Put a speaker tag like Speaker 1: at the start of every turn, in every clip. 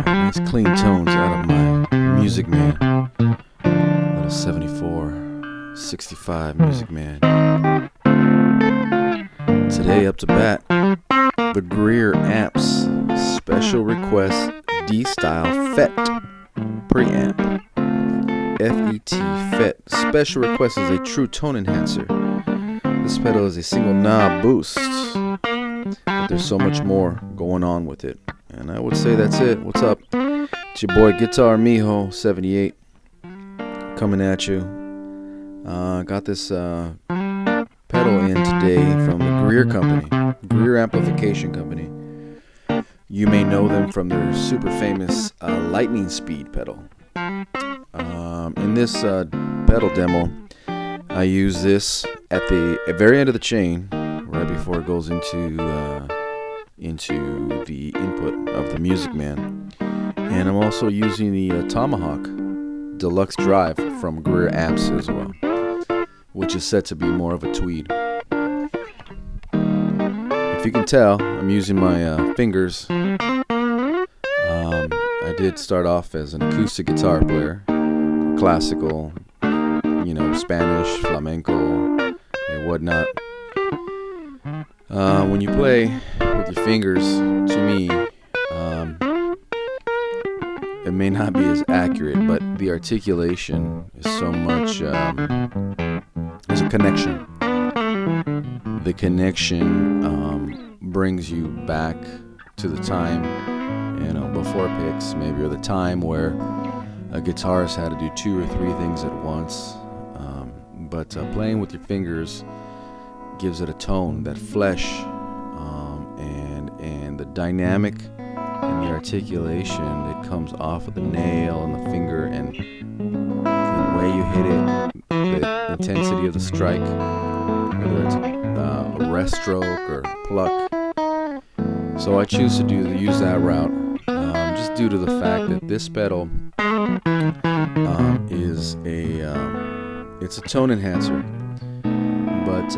Speaker 1: Nice clean tones out of my Music Man. Little 74, 65 Music Man. Today up to bat, the Greer Amps Special Request D-Style FET Preamp. FET FET. Special Request is a true tone enhancer. This pedal is a single knob boost, but there's so much more going on with it. And I would say that's it. What's up? It's your boy Guitar Mijo 78 coming at you. Got this pedal in today from the Greer company, Greer Amplification Company. You may know them from their super famous lightning speed pedal. In this pedal demo, I use this at the very end of the chain, right before it goes into the input of the Music Man. And I'm also using the Tomahawk Deluxe Drive from Greer Amps as well, which is set to be more of a tweed. If you can tell, I'm using my fingers. I did start off as an acoustic guitar player, classical, Spanish, flamenco, and whatnot. When you play with your fingers, to me, it may not be as accurate, but the articulation is so much, there's a connection. The connection brings you back to the time, before picks, maybe, or the time where a guitarist had to do 2 or 3 things at once. But playing with your fingers gives it a tone, that flesh, and the dynamic and the articulation that comes off of the nail and the finger, and the way you hit it, the intensity of the strike, whether it's a rest stroke or pluck. So I choose to use that route, just due to the fact that this pedal is it's a tone enhancer, but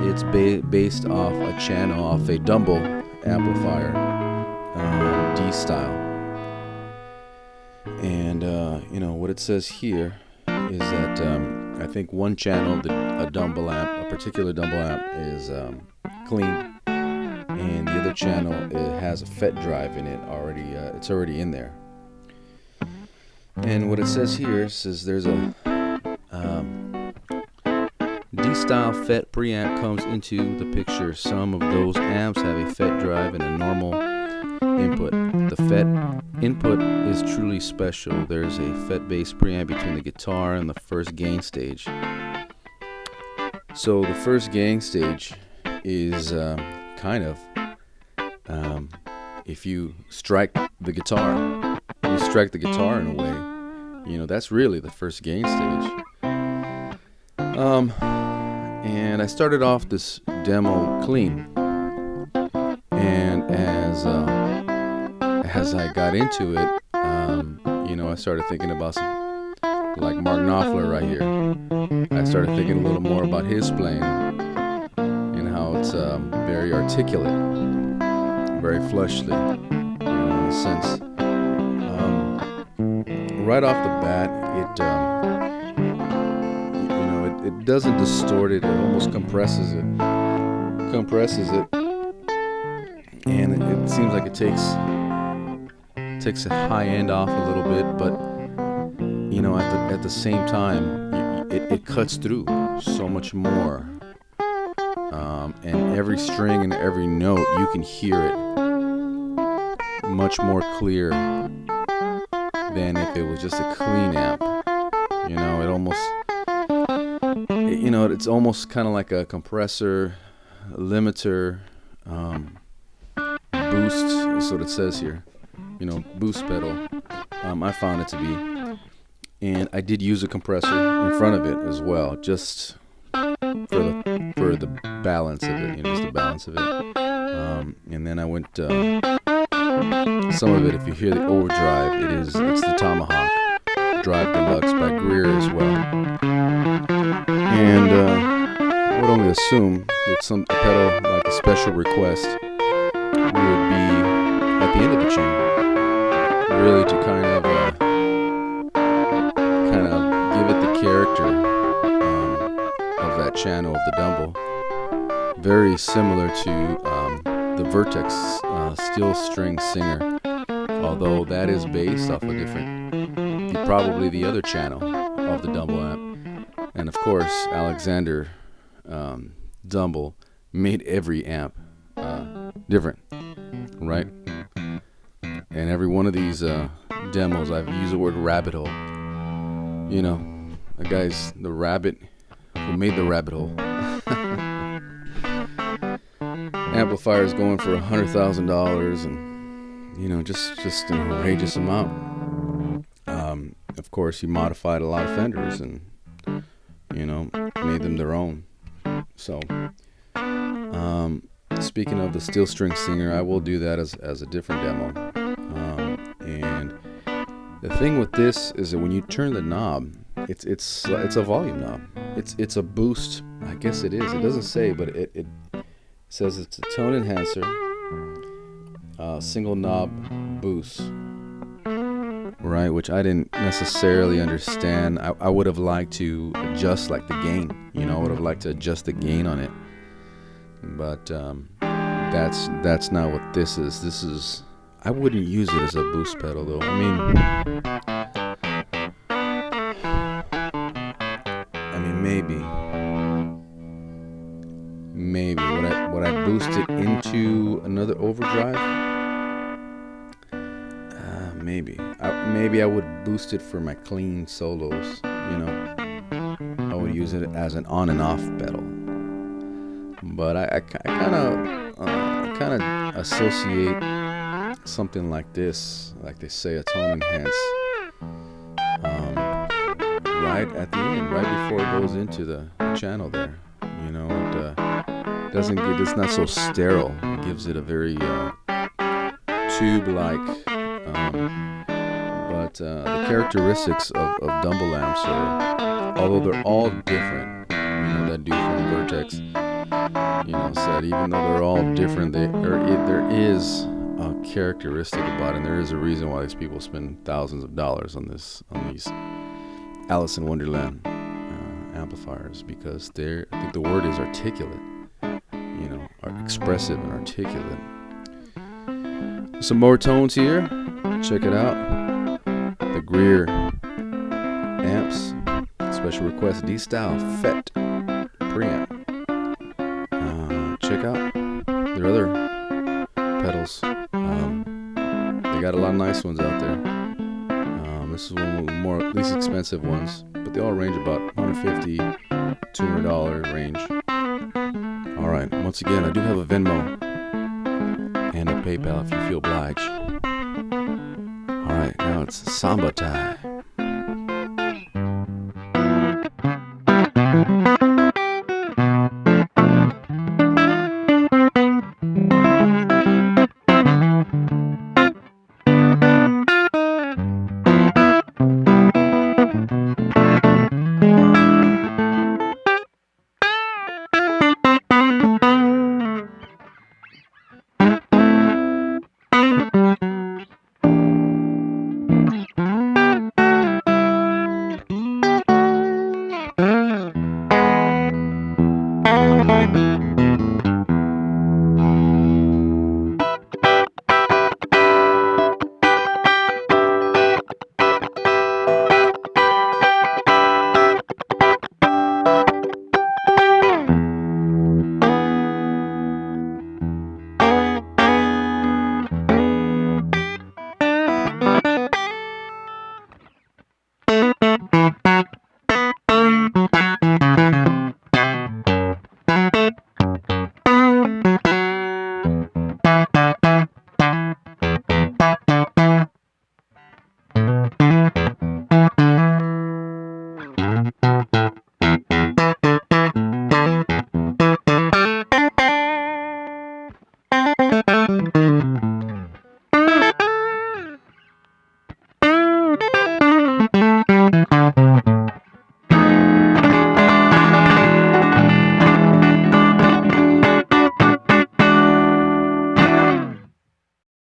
Speaker 1: it's based off a channel, off a Dumble amplifier, D-style. And what it says here is that I think one channel, a Dumble amp, a particular Dumble amp, is clean, and the other channel, it has a FET drive in it already. It's already in there. And what it says here says there's a D-style FET preamp comes into the picture. Some of those amps have a FET drive and a normal input. The FET input is truly special. There's a FET-based preamp between the guitar and the first gain stage. So the first gain stage is if you strike the guitar, in a way, that's really the first gain stage. And I started off this demo clean, and as I got into it, I started thinking about some, like Mark Knopfler right here. I started thinking a little more about his playing and how it's very articulate, very fleshly, in a sense. Right off the bat, it doesn't distort it. It almost compresses it, and it seems like it takes a high end off a little bit, but at the same time, it cuts through so much more, and every string and every note, you can hear it much more clear than if it was just a clean amp. It's almost kind of like a compressor, a limiter, boost is what it says here. Boost pedal. I found it to be. And I did use a compressor in front of it as well, just for the balance of it, just the balance of it. And then I went, some of it, if you hear the overdrive, it's the Tomahawk Drive Deluxe by Greer as well. And I would only assume it's a pedal like a special request would be at the end of the chain, really to kind of give it the character of that channel of the Dumble. Very similar to the Vertex Steel String Singer, although that is based off a different, probably the other channel of the Dumble amp. And of course, Alexander Dumble made every amp different, right? And every one of these demos, I've used the word rabbit hole. You know, the guy's the rabbit who made the rabbit hole. Amplifiers going for $100,000, and you know, just an outrageous amount. Of course, he modified a lot of Fenders and you know, made them their own. So, speaking of the Steel String Singer, I will do that as a different demo. And the thing with this is that when you turn the knob, it's a volume knob. It's a boost. I guess it is. It doesn't say, but it says it's a tone enhancer, single knob boost. Right, which I didn't necessarily understand. I would have liked to adjust like the gain. You know, I would have liked to adjust the gain on it. But that's not what this is. This is, I wouldn't use it as a boost pedal though. I mean maybe would I boost it into another overdrive? Maybe I would boost it for my clean solos. You know, I would use it as an on and off pedal. But I kind of associate something like this, like they say, a tone enhance, right at the end, right before it goes into the channel there. You know, it doesn't get, it's not so sterile. It gives it a very tube-like. But the characteristics of Dumble amps are, although they're all different, you know, that dude from Vertex, you know, said even though they're all different, there is a characteristic about it, and there is a reason why these people spend thousands of dollars on these Alice in Wonderland amplifiers, because I think the word is articulate, you know, expressive and articulate. Some more tones here. Check it out. The Greer Amps Special Request D-Style FET Preamp. Check out their other pedals. They got a lot of nice ones out there. This is one of the more least expensive ones, but they all range about $150, $200 range. Alright, once again, I do have a Venmo and a PayPal if you feel obliged. Alright, now it's Samba time.